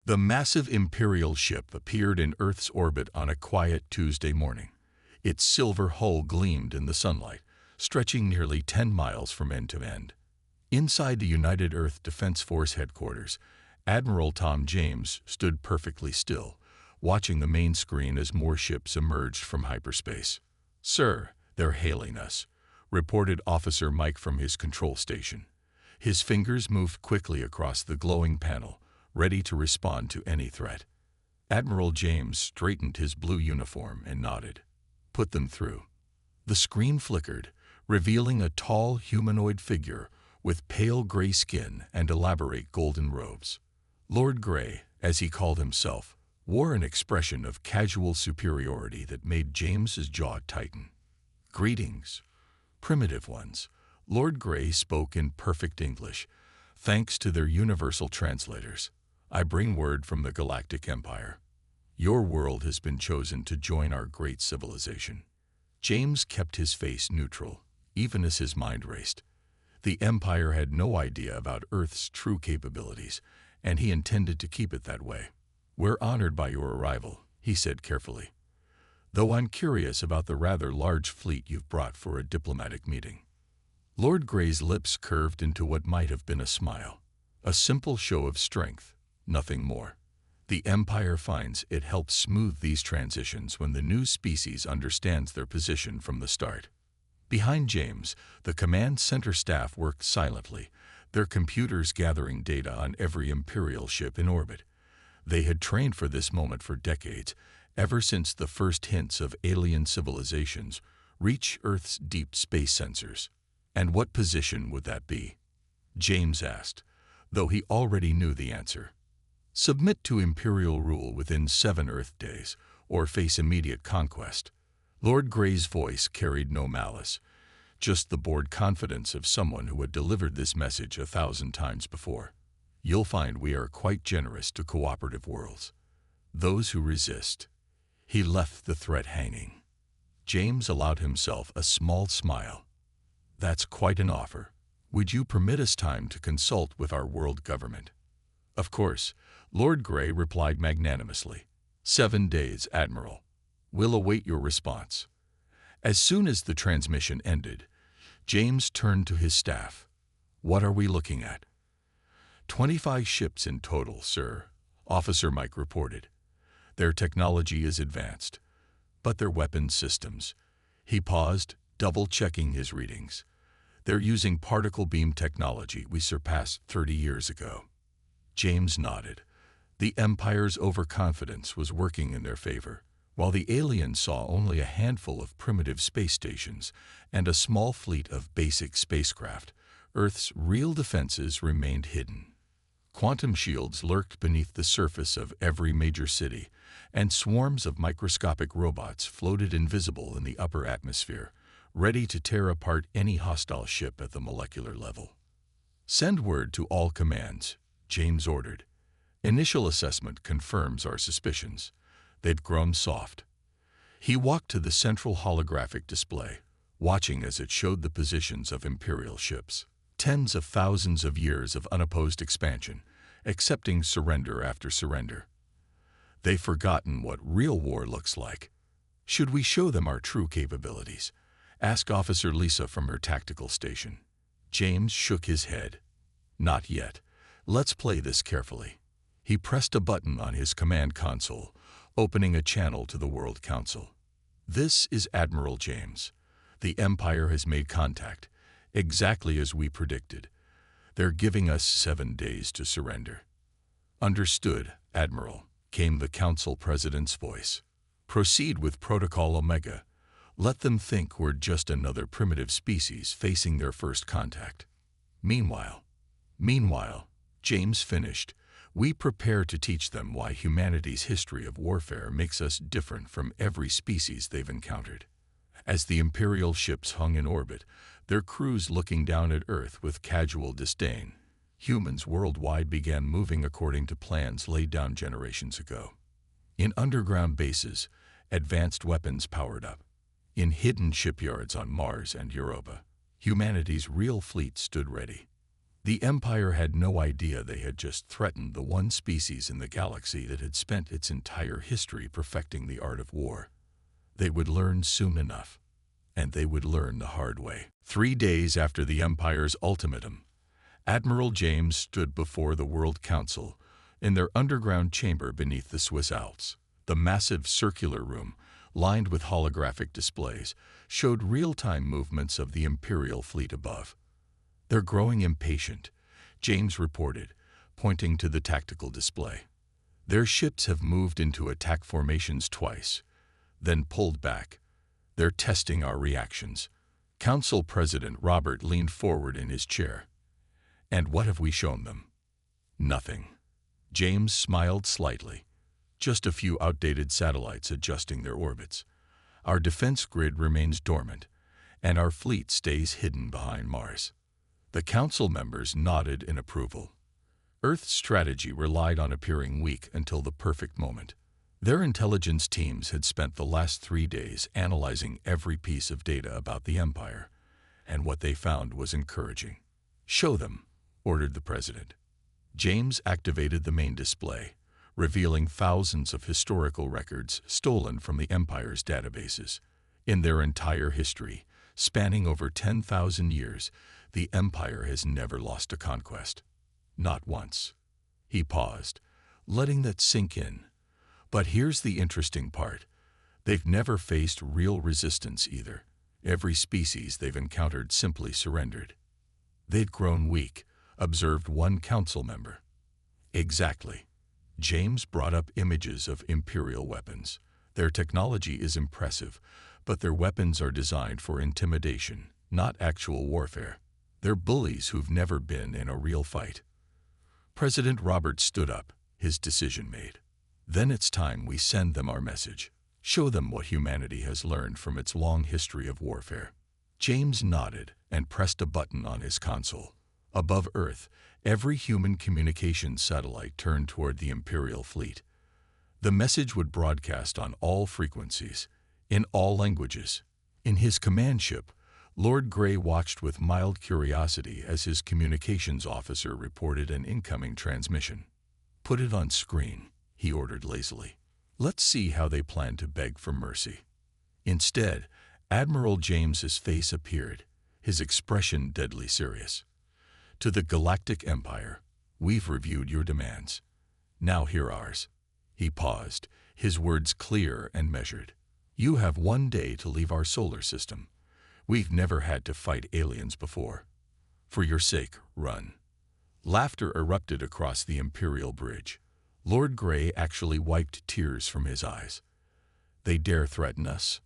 The massive Imperial ship appeared in Earth's orbit on a quiet Tuesday morning. Its silver hull gleamed in the sunlight, stretching nearly 10 miles from end to end. Inside the United Earth Defense Force headquarters, Admiral Tom James stood perfectly still, watching the main screen as more ships emerged from hyperspace. "Sir, they're hailing us," reported Officer Mike from his control station. His fingers moved quickly across the glowing panel, ready to respond to any threat. Admiral James straightened his blue uniform and nodded. "Put them through." The screen flickered, revealing a tall humanoid figure with pale gray skin and elaborate golden robes. Lord Grey, as he called himself, wore an expression of casual superiority that made James's jaw tighten. "Greetings, primitive ones." Lord Grey spoke in perfect English, thanks to their universal translators. "I bring word from the Galactic Empire. Your world has been chosen to join our great civilization." James kept his face neutral, even as his mind raced. The Empire had no idea about Earth's true capabilities, and he intended to keep it that way. "We're honored by your arrival," he said carefully, "though I'm curious about the rather large fleet you've brought for a diplomatic meeting." Lord Grey's lips curved into what might have been a smile. A simple show of strength, nothing more. The Empire finds it helps smooth these transitions when the new species understands their position from the start. Behind James, the command center staff worked silently, their computers gathering data on every Imperial ship in orbit. They had trained for this moment for decades, ever since the first hints of alien civilizations reach Earth's deep space sensors. "And what position would that be?" James asked, though he already knew the answer. "Submit to Imperial rule within 7 Earth days, or face immediate conquest." Lord Grey's voice carried no malice, just the bored confidence of someone who had delivered this message 1,000 times before. "You'll find we are quite generous to cooperative worlds. Those who resist." He left the threat hanging. James allowed himself a small smile. "That's quite an offer. Would you permit us time to consult with our world government?" "Of course," Lord Grey replied magnanimously. 7 days, Admiral. We'll await your response." As soon as the transmission ended, James turned to his staff. "What are we looking at?" 25 ships in total, sir," Officer Mike reported. "Their technology is advanced, but their weapons systems—" He paused, double-checking his readings. "They're using particle beam technology we surpassed 30 years ago." James nodded. The Empire's overconfidence was working in their favor. While the aliens saw only a handful of primitive space stations and a small fleet of basic spacecraft, Earth's real defenses remained hidden. Quantum shields lurked beneath the surface of every major city, and swarms of microscopic robots floated invisible in the upper atmosphere, ready to tear apart any hostile ship at the molecular level. "Send word to all commands," James ordered. "Initial assessment confirms our suspicions." They'd grown soft. He walked to the central holographic display, watching as it showed the positions of Imperial ships. Tens of thousands of years of unopposed expansion, accepting surrender after surrender. They've forgotten what real war looks like. "Should we show them our true capabilities?" asked Officer Lisa from her tactical station. James shook his head. "Not yet. Let's play this carefully." He pressed a button on his command console, opening a channel to the World Council. "This is Admiral James. The Empire has made contact, exactly as we predicted. They're giving us 7 days to surrender." "Understood, Admiral," came the Council President's voice. "Proceed with Protocol Omega. Let them think we're just another primitive species facing their first contact. Meanwhile, James finished, we prepare to teach them why humanity's history of warfare makes us different from every species they've encountered." As the Imperial ships hung in orbit, their crews looking down at Earth with casual disdain, humans worldwide began moving according to plans laid down generations ago. In underground bases, advanced weapons powered up. In hidden shipyards on Mars and Europa, humanity's real fleet stood ready. The Empire had no idea they had just threatened the one species in the galaxy that had spent its entire history perfecting the art of war. They would learn soon enough, and they would learn the hard way. 3 days after the Empire's ultimatum, Admiral James stood before the World Council in their underground chamber beneath the Swiss Alps. The massive circular room, lined with holographic displays, showed real-time movements of the Imperial fleet above. "They're growing impatient," James reported, pointing to the tactical display. "Their ships have moved into attack formations twice, then pulled back. They're testing our reactions." Council President Robert leaned forward in his chair. "And what have we shown them?" "Nothing." James smiled slightly. "Just a few outdated satellites adjusting their orbits. Our defense grid remains dormant, and our fleet stays hidden behind Mars." The council members nodded in approval. Earth's strategy relied on appearing weak until the perfect moment. Their intelligence teams had spent the last 3 days analyzing every piece of data about the Empire, and what they found was encouraging. "Show them," ordered the president. James activated the main display, revealing thousands of historical records stolen from the Empire's databases. In their entire history, spanning over 10,000 years, the Empire has never lost a conquest. Not once. He paused, letting that sink in. But here's the interesting part. They've never faced real resistance either. Every species they've encountered simply surrendered. "They'd grown weak," observed one council member. "Exactly." James brought up images of Imperial weapons. "Their technology is impressive, but their weapons are designed for intimidation, not actual warfare. They're bullies who've never been in a real fight." President Robert stood up, his decision made. "Then it's time we send them our message. Show them what humanity has learned from its long history of warfare." James nodded and pressed a button on his console. Above Earth, every human communications satellite turned toward the Imperial fleet. The message would broadcast on all frequencies, in all languages. In his command ship, Lord Grey watched with mild curiosity as his communications officer reported an incoming transmission. "Put it on screen," he ordered lazily. "Let's see how they plan to beg for mercy." Instead, Admiral James's face appeared, his expression deadly serious. "To the Galactic Empire, we've reviewed your demands. Now hear ours." He paused, his words clear and measured. "You have 1 day to leave our solar system. We've never had to fight aliens before. For your sake, run." Laughter erupted across the Imperial bridge. Lord Grey actually wiped tears from his eyes. "They dare threaten us?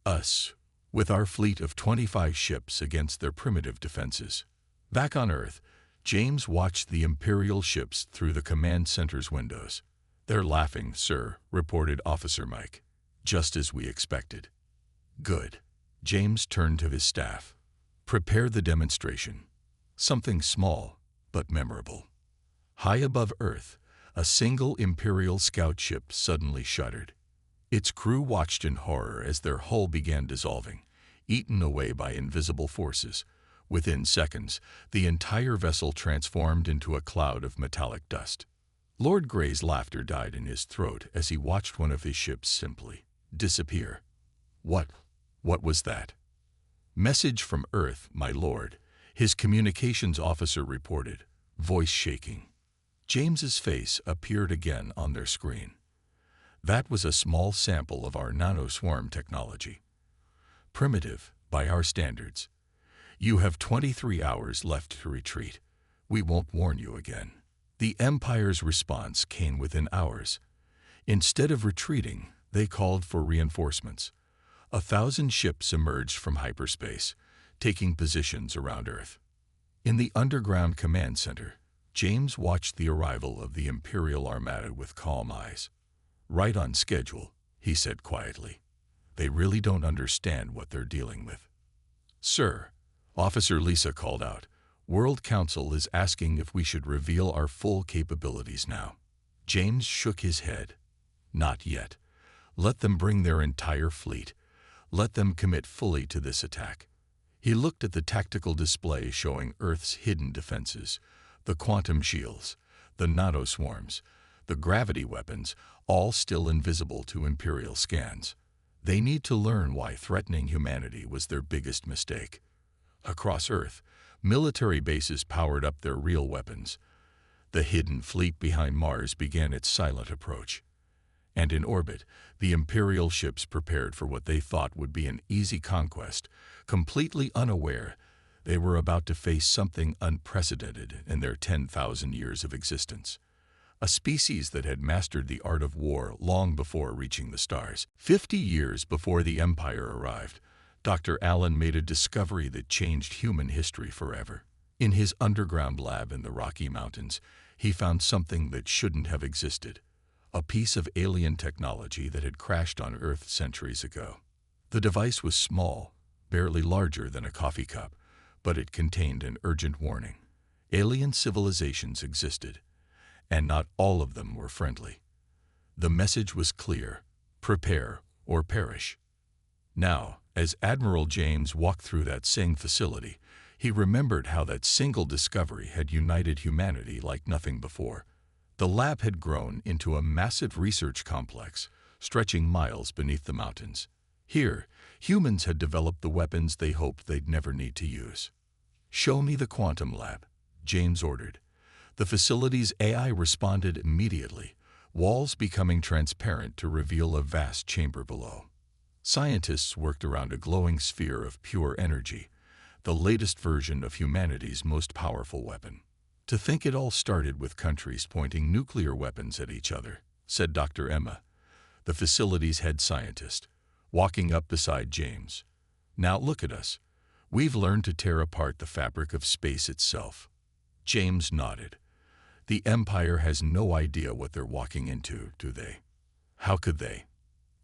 Us, with our fleet of 25 ships against their primitive defenses." Back on Earth, James watched the Imperial ships through the command center's windows. "They're laughing, sir," reported Officer Mike. "Just as we expected." "Good." James turned to his staff. "Prepare the demonstration. Something small, but memorable." High above Earth, a single Imperial scout ship suddenly shuddered. Its crew watched in horror as their hull began dissolving, eaten away by invisible forces. Within seconds, the entire vessel transformed into a cloud of metallic dust. Lord Grey's laughter died in his throat as he watched one of his ships simply disappear. What was that?" "Message from Earth, my lord," his communications officer reported, voice shaking. James's face appeared again on their screen. "That was a small sample of our nanoswarm technology. Primitive, by our standards. You have 23 hours left to retreat. We won't warn you again." The Empire's response came within hours. Instead of retreating, they called for reinforcements. 1,000 ships emerged from hyperspace, taking positions around Earth. In the underground command center, James watched the arrival of the Imperial Armada with calm eyes. "Right on schedule," he said quietly. "They really don't understand what they're dealing with." "Sir," Officer Lisa called out, "World Council is asking if we should reveal our full capabilities now." James shook his head. "Not yet. Let them bring their entire fleet. Let them commit fully to this attack. He looked at the tactical display showing Earth's hidden defenses, the quantum shields, the nanoswarms, the gravity weapons, all still invisible to Imperial scans. They need to learn why threatening humanity was their biggest mistake. Across Earth, military bases powered up their real weapons. The hidden fleet behind Mars began its silent approach. And in orbit, the Imperial ships prepared for what they thought would be an easy conquest, completely unaware they were about to face something unprecedented in their 10,000 years of existence. A species that had mastered the art of war long before reaching the stars. 50 years before the Empire arrived, Dr. Allen made a discovery that changed human history forever. In his underground lab in the Rocky Mountains, he found something that shouldn't have existed. A piece of alien technology that had crashed on Earth centuries ago. The device was small, barely larger than a coffee cup, but it contained an urgent warning. Alien civilizations existed, and not all of them were friendly. The message was clear: prepare or perish. Now, as Admiral James walked through that same facility, he remembered how that single discovery had united humanity like nothing before. The lab had grown into a massive research complex, stretching miles beneath the mountains. Here, humans had developed the weapons they hoped they'd never need to use. "Show me the quantum lab," James ordered. The facility's AI responded immediately, walls becoming transparent to reveal a vast chamber below. Scientists worked around a glowing sphere of pure energy, the latest version of humanity's most powerful weapon. "To think it all started with countries pointing nuclear weapons at each other," said Dr. Emma, the facility's head scientist, walking up beside James. "Now look at us. We've learned to tear apart the fabric of space itself." James nodded. "The Empire has no idea what they're walking into, do they?" "How could they?"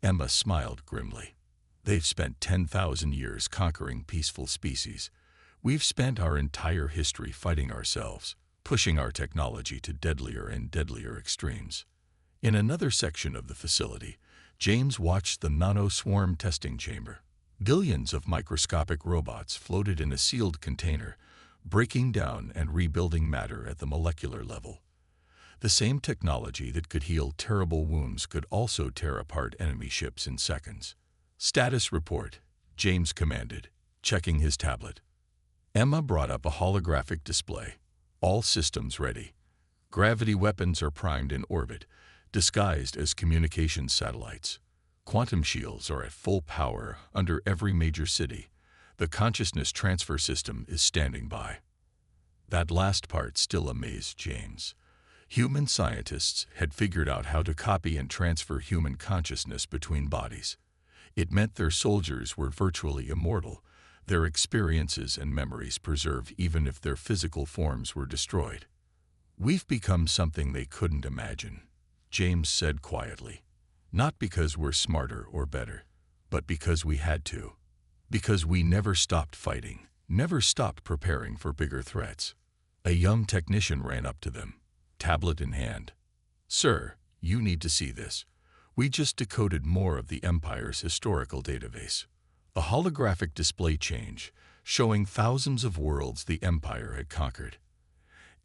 Emma smiled grimly. "They've spent 10,000 years conquering peaceful species. We've spent our entire history fighting ourselves, pushing our technology to deadlier and deadlier extremes." In another section of the facility, James watched the nanoswarm testing chamber. Billions of microscopic robots floated in a sealed container, breaking down and rebuilding matter at the molecular level. The same technology that could heal terrible wounds could also tear apart enemy ships in seconds. "Status report," James commanded, checking his tablet. Emma brought up a holographic display. "All systems ready. Gravity weapons are primed in orbit, disguised as communications satellites. Quantum shields are at full power under every major city. The consciousness transfer system is standing by." That last part still amazed James. Human scientists had figured out how to copy and transfer human consciousness between bodies. It meant their soldiers were virtually immortal, their experiences and memories preserved even if their physical forms were destroyed. "We've become something they couldn't imagine," James said quietly. "Not because we're smarter or better, but because we had to. Because we never stopped fighting, never stopped preparing for bigger threats." A young technician ran up to them, tablet in hand. "Sir, you need to see this. We just decoded more of the Empire's historical database." A holographic display changed, showing thousands of worlds the Empire had conquered.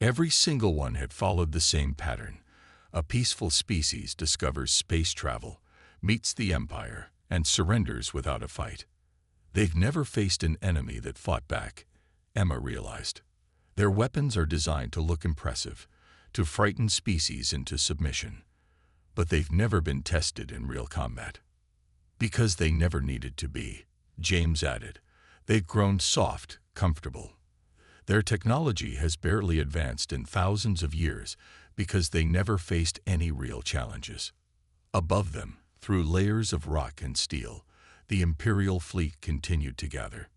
Every single one had followed the same pattern. A peaceful species discovers space travel, meets the Empire, and surrenders without a fight. They've never faced an enemy that fought back, Emma realized. Their weapons are designed to look impressive, to frighten species into submission. But they've never been tested in real combat. Because they never needed to be, James added. They've grown soft, comfortable. Their technology has barely advanced in thousands of years because they never faced any real challenges. Above them, through layers of rock and steel, the Imperial fleet continued to gather.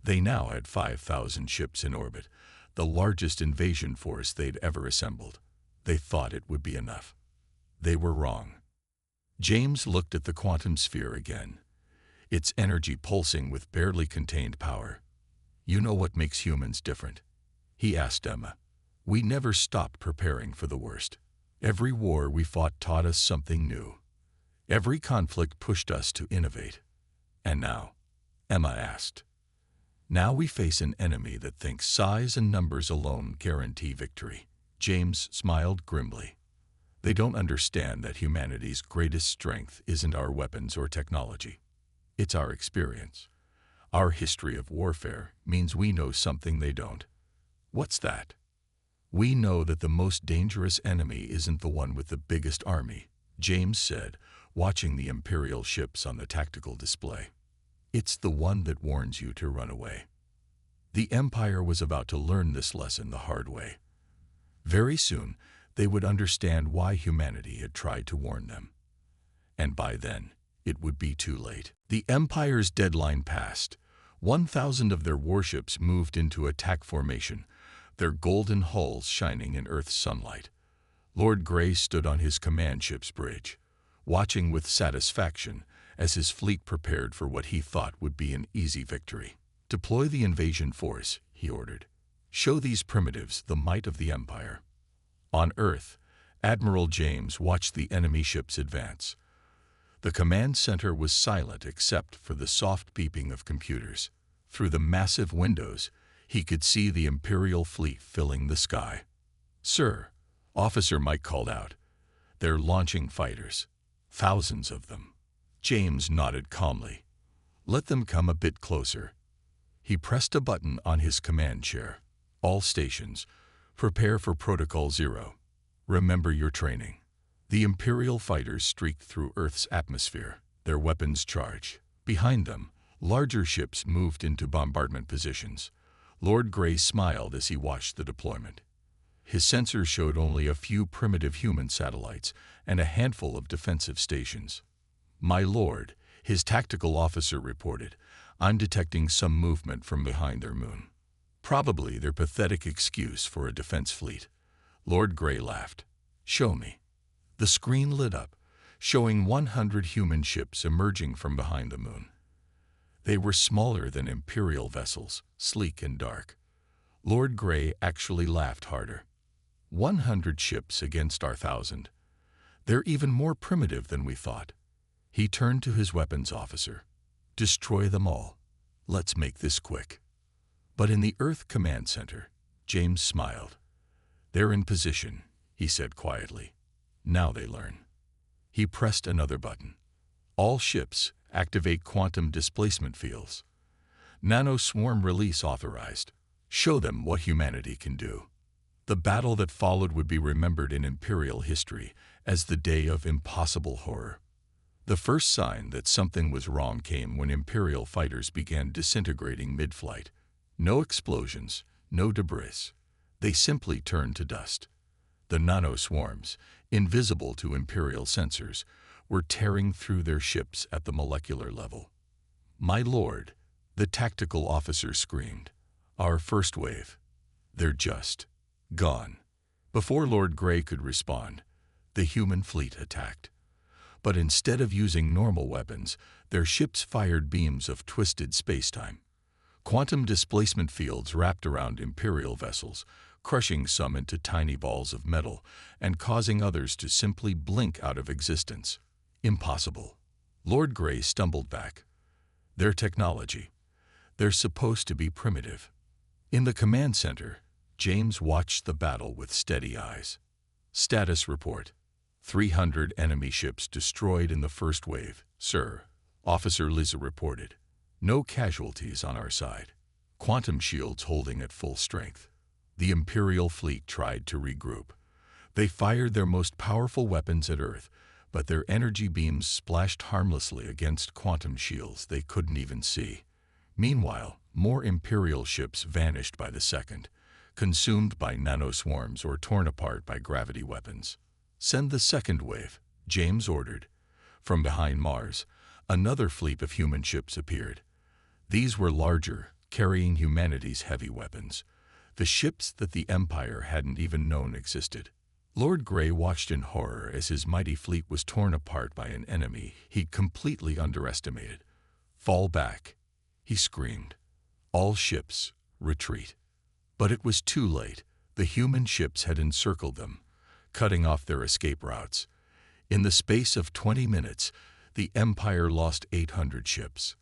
They now had 5,000 ships in orbit, the largest invasion force they'd ever assembled. They thought it would be enough. They were wrong. James looked at the quantum sphere again, its energy pulsing with barely contained power. "You know what makes humans different?" he asked Emma. "We never stopped preparing for the worst. Every war we fought taught us something new. Every conflict pushed us to innovate." "And now?" Emma asked. Now we face an enemy that thinks size and numbers alone guarantee victory. James smiled grimly. They don't understand that humanity's greatest strength isn't our weapons or technology. It's our experience. Our history of warfare means we know something they don't. What's that? We know that the most dangerous enemy isn't the one with the biggest army, James said, watching the Imperial ships on the tactical display. It's the one that warns you to run away. The Empire was about to learn this lesson the hard way. Very soon, they would understand why humanity had tried to warn them. And by then, it would be too late. The Empire's deadline passed. 1,000 of their warships moved into attack formation, their golden hulls shining in Earth's sunlight. Lord Grey stood on his command ship's bridge, watching with satisfaction as his fleet prepared for what he thought would be an easy victory. "Deploy the invasion force," he ordered. "Show these primitives the might of the Empire." On Earth, Admiral James watched the enemy ships advance. The command center was silent except for the soft beeping of computers. Through the massive windows, he could see the Imperial fleet filling the sky. "Sir," Officer Mike called out, "they're launching fighters. Thousands of them." James nodded calmly. "Let them come a bit closer." He pressed a button on his command chair. "All stations, prepare for Protocol 0. Remember your training." The Imperial fighters streaked through Earth's atmosphere, their weapons charged. Behind them, larger ships moved into bombardment positions. Lord Grey smiled as he watched the deployment. His sensors showed only a few primitive human satellites and a handful of defensive stations. "My lord," his tactical officer reported, "I'm detecting some movement from behind their moon." "Probably their pathetic excuse for a defense fleet." Lord Grey laughed. "Show me." The screen lit up, showing 100 human ships emerging from behind the moon. They were smaller than Imperial vessels, sleek and dark. Lord Grey actually laughed harder. 100 ships against our 1,000. They're even more primitive than we thought. He turned to his weapons officer. "Destroy them all. Let's make this quick." But in the Earth Command Center, James smiled. "They're in position," he said quietly. "Now they learn." He pressed another button. "All ships, activate quantum displacement fields. Nano swarm release authorized. Show them what humanity can do." The battle that followed would be remembered in Imperial history as the day of impossible horror. The first sign that something was wrong came when Imperial fighters began disintegrating mid-flight. No explosions, no debris. They simply turned to dust. The nano-swarms, invisible to Imperial sensors, were tearing through their ships at the molecular level. "My lord," the tactical officer screamed. "Our first wave. They're just gone." Before Lord Grey could respond, the human fleet attacked. But instead of using normal weapons, their ships fired beams of twisted spacetime. Quantum displacement fields wrapped around Imperial vessels, crushing some into tiny balls of metal and causing others to simply blink out of existence. Impossible. Lord Grey stumbled back. "Their technology. They're supposed to be primitive." In the command center, James watched the battle with steady eyes. "Status report. 300 enemy ships destroyed in the first wave, sir," Officer Liza reported. "No casualties on our side. Quantum shields holding at full strength." The Imperial fleet tried to regroup. They fired their most powerful weapons at Earth, but their energy beams splashed harmlessly against quantum shields they couldn't even see. Meanwhile, more Imperial ships vanished by the second, consumed by nanoswarms or torn apart by gravity weapons. "Send the second wave," James ordered. From behind Mars, another fleet of human ships appeared. These were larger, carrying humanity's heavy weapons, the ships that the Empire hadn't even known existed. Lord Grey watched in horror as his mighty fleet was torn apart by an enemy he'd completely underestimated. "Fall back," he screamed. "All ships, retreat." But it was too late. The human ships had encircled them, cutting off their escape routes. In the space of 20 minutes, the Empire lost 800 ships.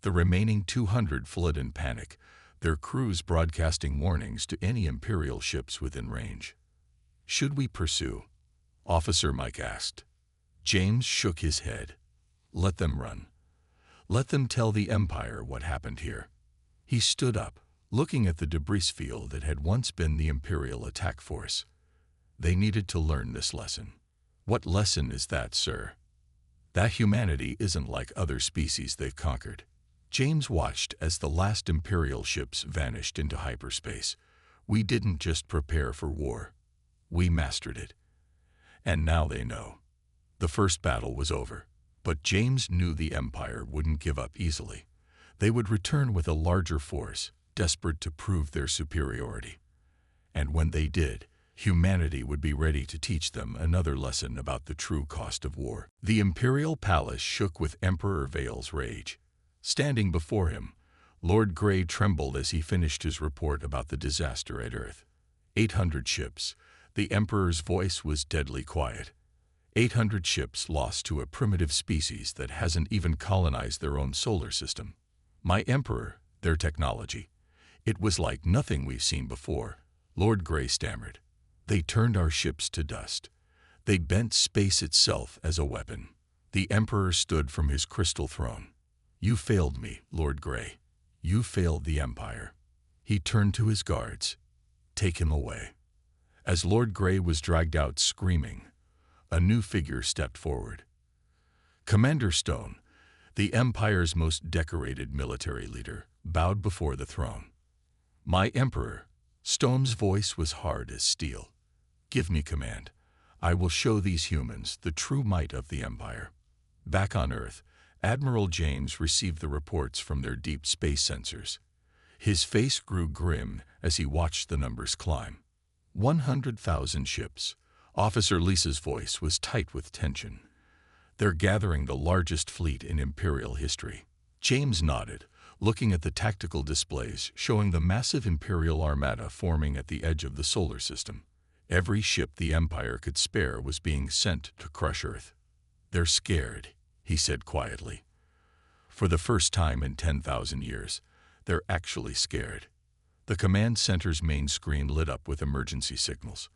The remaining 200 fled in panic, their crews broadcasting warnings to any Imperial ships within range. "Should we pursue?" Officer Mike asked. James shook his head. "Let them run. Let them tell the Empire what happened here." He stood up, looking at the debris field that had once been the Imperial attack force. "They needed to learn this lesson." "What lesson is that, sir?" "That humanity isn't like other species they've conquered." James watched as the last Imperial ships vanished into hyperspace. "We didn't just prepare for war. We mastered it. And now they know." The first battle was over, but James knew the Empire wouldn't give up easily. They would return with a larger force, desperate to prove their superiority. And when they did, humanity would be ready to teach them another lesson about the true cost of war. The Imperial Palace shook with Emperor Vale's rage. Standing before him, Lord Grey trembled as he finished his report about the disaster at Earth. 800 ships. The Emperor's voice was deadly quiet. 800 ships lost to a primitive species that hasn't even colonized their own solar system. "My Emperor, their technology. It was like nothing we've seen before," Lord Grey stammered. "They turned our ships to dust. They bent space itself as a weapon." The Emperor stood from his crystal throne. "You failed me, Lord Grey. You failed the Empire." He turned to his guards. "Take him away." As Lord Grey was dragged out screaming, a new figure stepped forward. Commander Stone, the Empire's most decorated military leader, bowed before the throne. "My Emperor," Stone's voice was hard as steel. "Give me command. I will show these humans the true might of the Empire." Back on Earth, Admiral James received the reports from their deep space sensors. His face grew grim as he watched the numbers climb. 100,000 ships. Officer Lisa's voice was tight with tension. "They're gathering the largest fleet in Imperial history." James nodded, looking at the tactical displays showing the massive Imperial armada forming at the edge of the solar system. Every ship the Empire could spare was being sent to crush Earth. "They're scared," he said quietly. "For the first time in 10,000 years, they're actually scared." The command center's main screen lit up with emergency signals.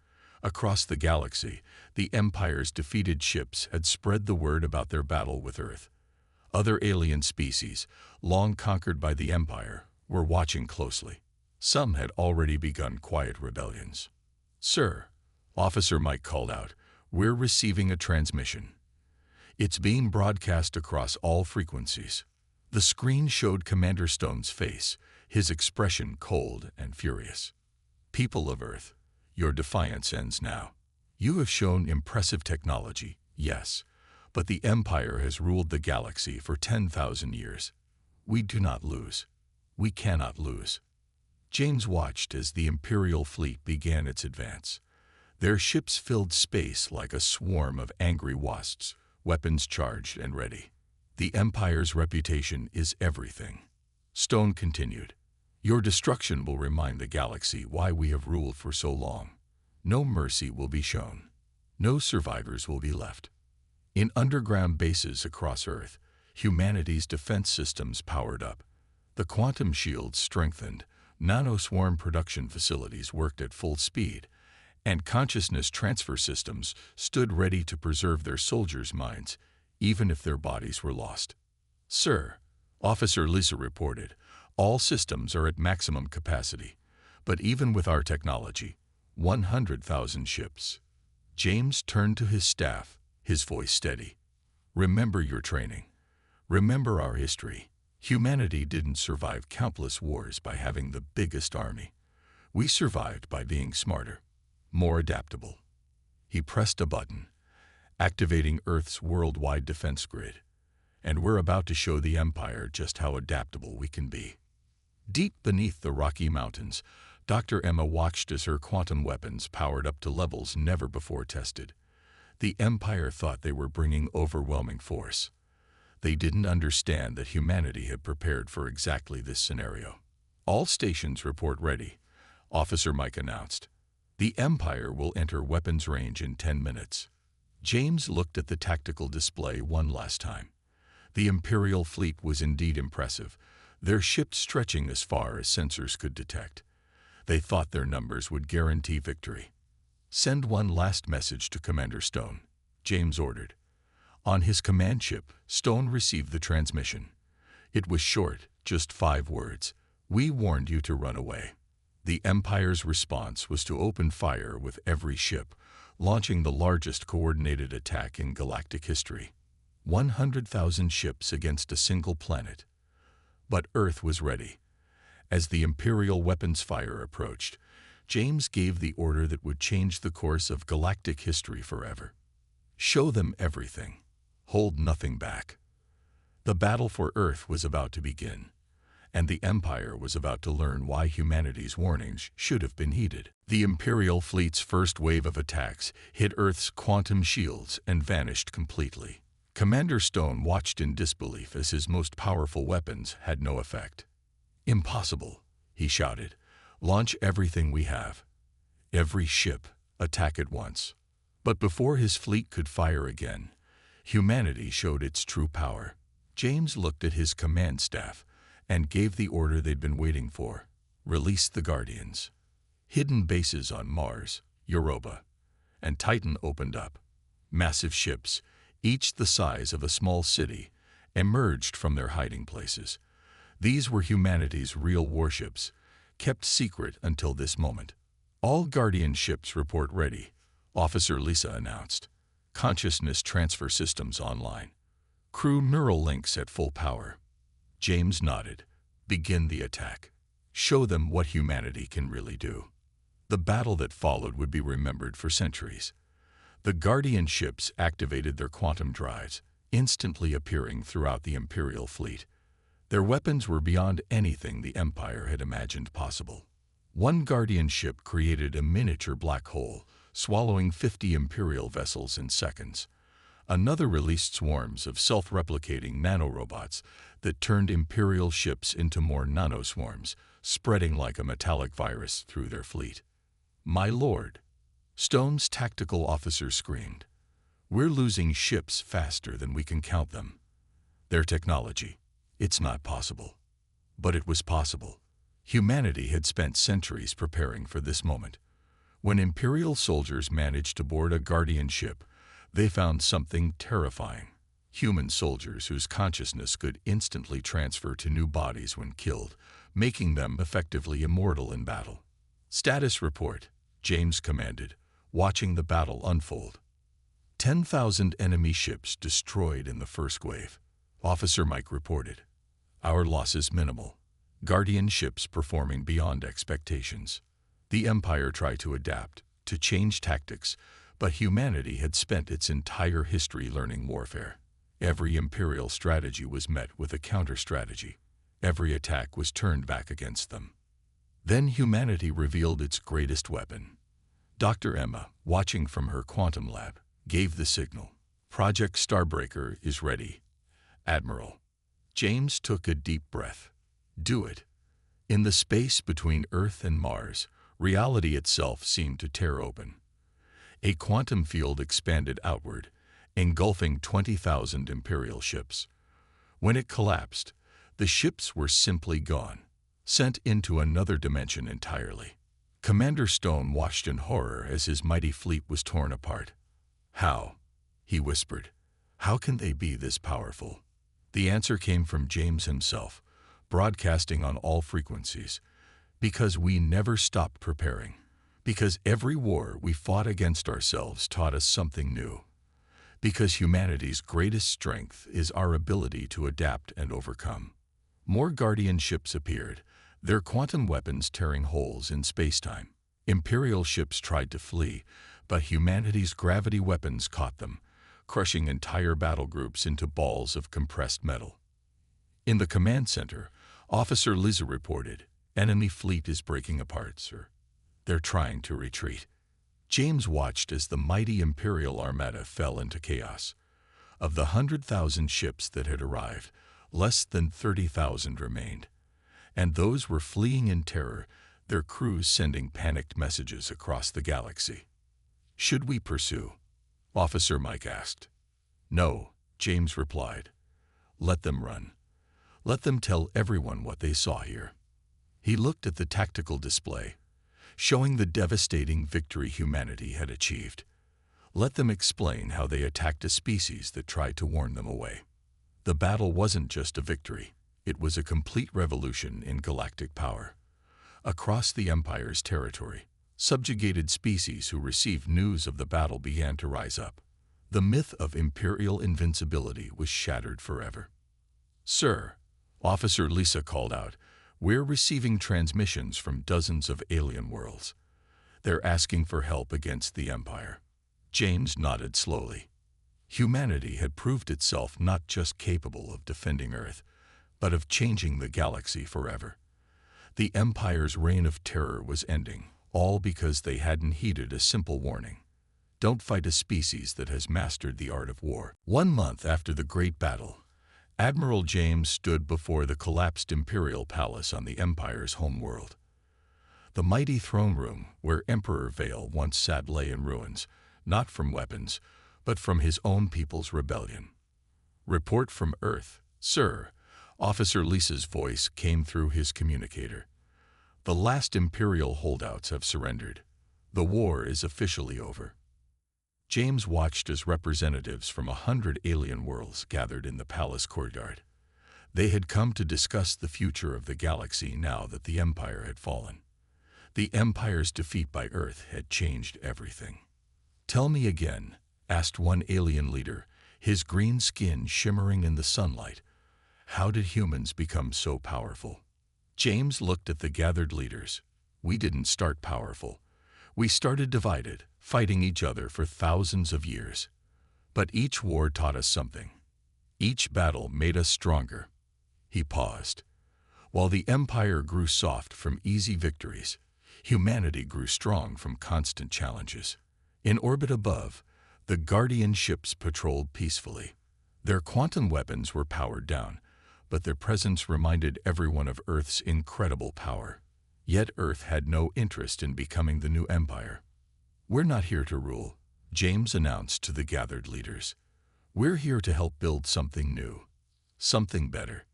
Across the galaxy, the Empire's defeated ships had spread the word about their battle with Earth. Other alien species, long conquered by the Empire, were watching closely. Some had already begun quiet rebellions. "Sir," Officer Mike called out, "we're receiving a transmission. It's being broadcast across all frequencies." The screen showed Commander Stone's face, his expression cold and furious. "People of Earth, your defiance ends now. You have shown impressive technology, yes, but the Empire has ruled the galaxy for 10,000 years. We do not lose. We cannot lose." James watched as the Imperial fleet began its advance. Their ships filled space like a swarm of angry wasps, weapons charged and ready. "The Empire's reputation is everything," Stone continued. "Your destruction will remind the galaxy why we have ruled for so long. No mercy will be shown. No survivors will be left." In underground bases across Earth, humanity's defense systems powered up. The quantum shields strengthened, nanoswarm production facilities worked at full speed, and consciousness transfer systems stood ready to preserve their soldiers' minds, even if their bodies were lost. "Sir," Officer Lisa reported, "all systems are at maximum capacity, but even with our technology, 100,000 ships." James turned to his staff, his voice steady. "Remember your training. Remember our history. Humanity didn't survive countless wars by having the biggest army. We survived by being smarter, more adaptable." He pressed a button, activating Earth's worldwide defense grid. "And we're about to show the Empire just how adaptable we can be." Deep beneath the Rocky Mountains, Dr. Emma watched as her quantum weapons powered up to levels never before tested. The Empire thought they were bringing overwhelming force. They didn't understand that humanity had prepared for exactly this scenario. "All stations report ready," Officer Mike announced. "The Empire will enter weapons range in 10 minutes." James looked at the tactical display one last time. The Imperial fleet was indeed impressive, their ships stretching as far as sensors could detect. They thought their numbers would guarantee victory. "Send one last message to Commander Stone," James ordered. On his command ship, Stone received the transmission. It was short, just 5 words. "We warned you to run away." The Empire's response was to open fire with every ship, launching the largest coordinated attack in galactic history. 100,000 ships against a single planet. But Earth was ready. As the Imperial weapons fire approached, James gave the order that would change the course of galactic history forever. Show them everything. Hold nothing back. The battle for Earth was about to begin, and the Empire was about to learn why humanity's warnings should have been heeded. The Imperial fleet's first wave of attacks hit Earth's quantum shields and vanished completely. Commander Stone watched in disbelief as his most powerful weapons had no effect. "Impossible," he shouted. "Launch everything we have. Every ship, attack at once." But before his fleet could fire again, humanity showed its true power. James looked at his command staff and gave the order they'd been waiting for. Release the Guardians. Hidden bases on Mars, Europa, and Titan opened up. Massive ships, each the size of a small city, emerged from their hiding places. These were humanity's real warships, kept secret until this moment. "All Guardian ships report ready," Officer Lisa announced. "Consciousness transfer systems online. Crew neural links at full power." James nodded. "Begin the attack. Show them what humanity can really do." The battle that followed would be remembered for centuries. The Guardian ships activated their quantum drives, instantly appearing throughout the Imperial fleet. Their weapons were beyond anything the Empire had imagined possible. One Guardian ship created a miniature black hole, swallowing 50 Imperial vessels in seconds. Another released swarms of self-replicating nanorobots that turned Imperial ships into more nanoswarms, spreading like a metallic virus through their fleet. "My lord," Stone's tactical officer screamed, "we're losing ships faster than we can count them. Their technology, it's not possible." But it was possible. Humanity had spent centuries preparing for this moment. When Imperial soldiers managed to board a Guardian ship, they found something terrifying. Human soldiers whose consciousness could instantly transfer to new bodies when killed, making them effectively immortal in battle. "Status report," James commanded, watching the battle unfold. 10,000 enemy ships destroyed in the first wave. Officer Mike reported. "Our losses minimal. Guardian ships performing beyond expectations." The Empire tried to adapt, to change tactics, but humanity had spent its entire history learning warfare. Every Imperial strategy was met with a counter-strategy. Every attack was turned back against them. Then humanity revealed its greatest weapon. Dr. Emma, watching from her quantum lab, gave the signal. "Project Starbreaker is ready, Admiral." James took a deep breath. Do it. In the space between Earth and Mars, reality itself seemed to tear open. A quantum field expanded outward, engulfing 20,000 Imperial ships. When it collapsed, the ships were simply gone, sent into another dimension entirely. Commander Stone watched in horror as his mighty fleet was torn apart. "How?" he whispered. "How can they be this powerful?" The answer came from James himself, broadcasting on all frequencies. "Because we never stopped preparing. Because every war we fought against ourselves taught us something new. Because humanity's greatest strength is our ability to adapt and overcome." More Guardian ships appeared, their quantum weapons tearing holes in space-time. Imperial ships tried to flee, but humanity's gravity weapons caught them, crushing entire battle groups into balls of compressed metal. In the command center, Officer Lisa reported, "Enemy fleet is breaking apart, sir. They're trying to retreat." James watched as the mighty Imperial armada fell into chaos. Of the 100,000 ships that had arrived, less than 30,000 remained. And those were fleeing in terror, their crews sending panicked messages across the galaxy. "Should we pursue?" Officer Mike asked. "No," James replied. Let them run. Let them tell everyone what they saw here. He looked at the tactical display, showing the devastating victory humanity had achieved. Let them explain how they attacked a species that tried to warn them away. The battle wasn't just a victory. It was a complete revolution in galactic power. Across the Empire's territory, subjugated species who received news of the battle began to rise up. The myth of imperial invincibility was shattered forever. "Sir," Officer Lisa called out, "we're receiving transmissions from dozens of alien worlds. They're asking for help against the Empire." James nodded slowly. Humanity had proved itself not just capable of defending Earth, but of changing the galaxy forever. The Empire's reign of terror was ending, all because they hadn't heeded a simple warning. Don't fight a species that has mastered the art of war. 1 month after the Great Battle, Admiral James stood before the collapsed Imperial Palace on the Empire's homeworld. The mighty throne room where Emperor Vale once sat lay in ruins, not from weapons, but from his own people's rebellion. "Report from Earth, sir." Officer Lisa's voice came through his communicator. "The last Imperial holdouts have surrendered. The war is officially over." James watched as representatives from 100 alien worlds gathered in the palace courtyard. They had come to discuss the future of the galaxy now that the Empire had fallen. The Empire's defeat by Earth had changed everything. "Tell me again," asked one alien leader, his green skin shimmering in the sunlight. "How did humans become so powerful?" James looked at the gathered leaders. "We didn't start powerful. We started divided, fighting each other for thousands of years. But each war taught us something. Each battle made us stronger." He paused. While the Empire grew soft from easy victories, humanity grew strong from constant challenges. In orbit above, the Guardian ships patrolled peacefully. Their quantum weapons were powered down, but their presence reminded everyone of Earth's incredible power. Yet Earth had no interest in becoming the new empire. "We're not here to rule," James announced to the gathered leaders. "We're here to help build something new, something better."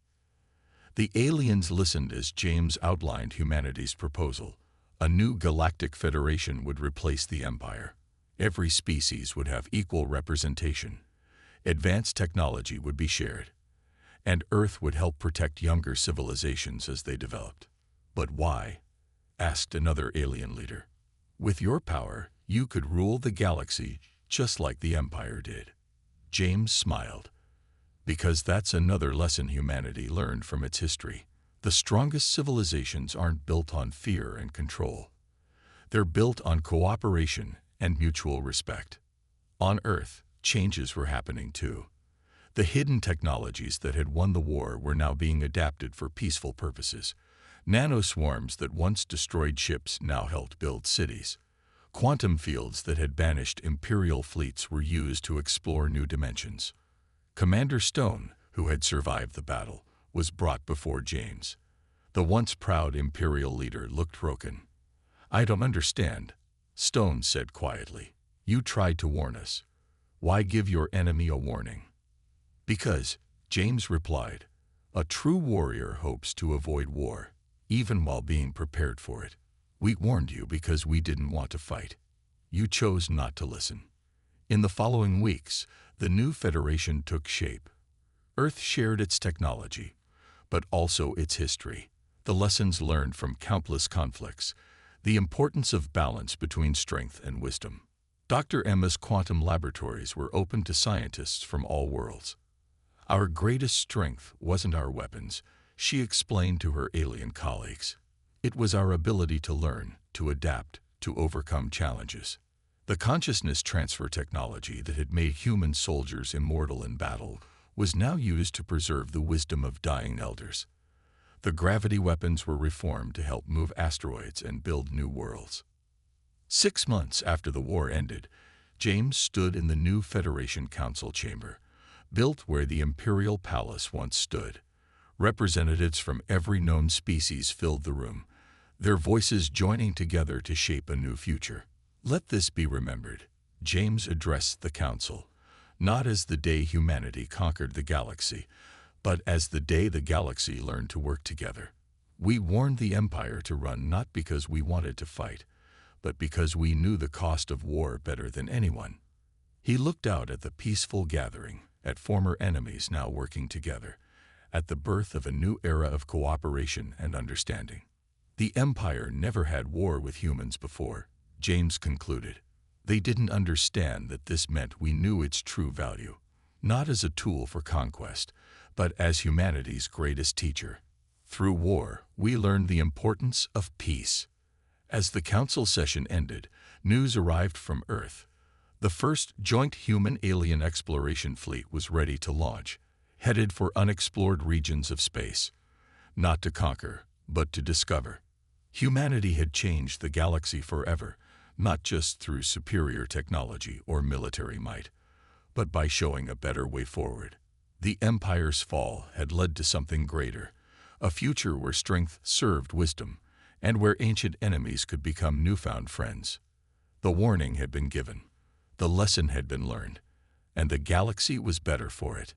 The aliens listened as James outlined humanity's proposal. A new galactic federation would replace the Empire. Every species would have equal representation. Advanced technology would be shared. And Earth would help protect younger civilizations as they developed. "But why?" asked another alien leader. "With your power, you could rule the galaxy just like the Empire did." James smiled. "Because that's another lesson humanity learned from its history. The strongest civilizations aren't built on fear and control. They're built on cooperation and mutual respect." On Earth, changes were happening too. The hidden technologies that had won the war were now being adapted for peaceful purposes. Nanoswarms that once destroyed ships now helped build cities. Quantum fields that had banished Imperial fleets were used to explore new dimensions. Commander Stone, who had survived the battle, was brought before James. The once proud Imperial leader looked broken. "I don't understand," Stone said quietly. "You tried to warn us. Why give your enemy a warning?" "Because," James replied, "a true warrior hopes to avoid war, even while being prepared for it. We warned you because we didn't want to fight. You chose not to listen." In the following weeks, the new federation took shape. Earth shared its technology, but also its history, the lessons learned from countless conflicts, the importance of balance between strength and wisdom. Dr. Emma's quantum laboratories were open to scientists from all worlds. "Our greatest strength wasn't our weapons," she explained to her alien colleagues. "It was our ability to learn, to adapt, to overcome challenges." The consciousness transfer technology that had made human soldiers immortal in battle was now used to preserve the wisdom of dying elders. The gravity weapons were reformed to help move asteroids and build new worlds. 6 months after the war ended, James stood in the new Federation Council chamber, built where the Imperial Palace once stood. Representatives from every known species filled the room, their voices joining together to shape a new future. "Let this be remembered," James addressed the council, "not as the day humanity conquered the galaxy, But as the galaxy learned to work together, we warned the Empire to run not because we wanted to fight, but because we knew the cost of war better than anyone. He looked out at the peaceful gathering, at former enemies now working together, at the birth of a new era of cooperation and understanding. The Empire never had war with humans before, James concluded. They didn't understand that this meant we knew its true value, not as a tool for conquest, but as humanity's greatest teacher. Through war, we learned the importance of peace. As the council session ended, news arrived from Earth. The first joint human-alien exploration fleet was ready to launch, headed for unexplored regions of space. Not to conquer, but to discover. Humanity had changed the galaxy forever, not just through superior technology or military might, but by showing a better way forward. The Empire's fall had led to something greater, a future where strength served wisdom, and where ancient enemies could become newfound friends. The warning had been given, the lesson had been learned, and the galaxy was better for it.